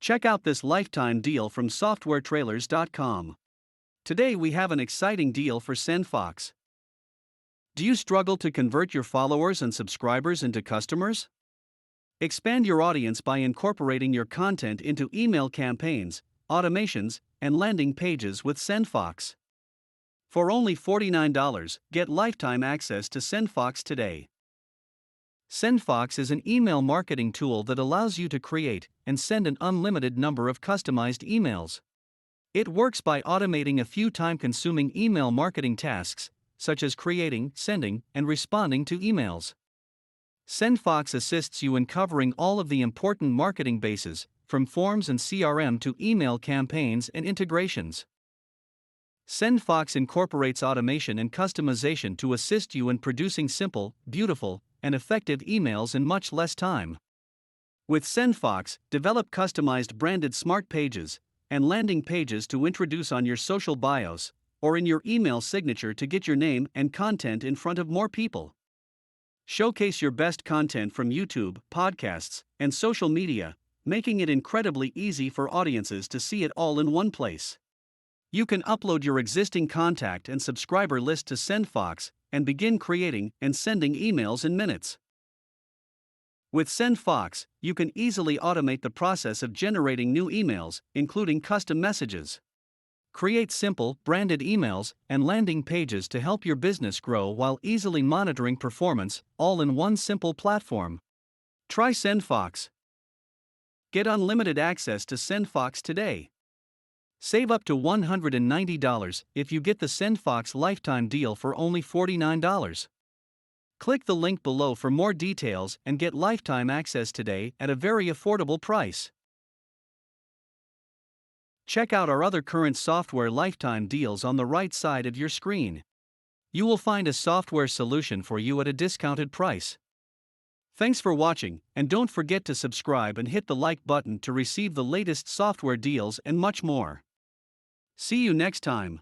Check out this lifetime deal from softwaretrailers.com. Today we have an exciting deal for SendFox. Do you struggle to convert your followers and subscribers into customers? Expand your audience by incorporating your content into email campaigns, automations, and landing pages with SendFox. For only $49, get lifetime access to SendFox today. SendFox is an email marketing tool that allows you to create and send an unlimited number of customized emails. It works by automating a few time-consuming email marketing tasks, such as creating, sending, and responding to emails. SendFox assists you in covering all of the important marketing bases, from forms and CRM to email campaigns and integrations. SendFox incorporates automation and customization to assist you in producing simple, beautiful, and effective emails in much less time. With SendFox, develop customized branded smart pages and landing pages to introduce on your social bios or in your email signature to get your name and content in front of more people. Showcase your best content from YouTube, podcasts, and social media, making it incredibly easy for audiences to see it all in one place. You can upload your existing contact and subscriber list to SendFox and begin creating and sending emails in minutes. With SendFox, you can easily automate the process of generating new emails, including custom messages. Create simple, branded emails and landing pages to help your business grow while easily monitoring performance, all in one simple platform. Try SendFox. Get unlimited access to SendFox today. Save up to $190 if you get the SendFox lifetime deal for only $49. Click the link below for more details and get lifetime access today at a very affordable price. Check out our other current software lifetime deals on the right side of your screen. You will find a software solution for you at a discounted price. Thanks for watching, and don't forget to subscribe and hit the like button to receive the latest software deals and much more. See you next time.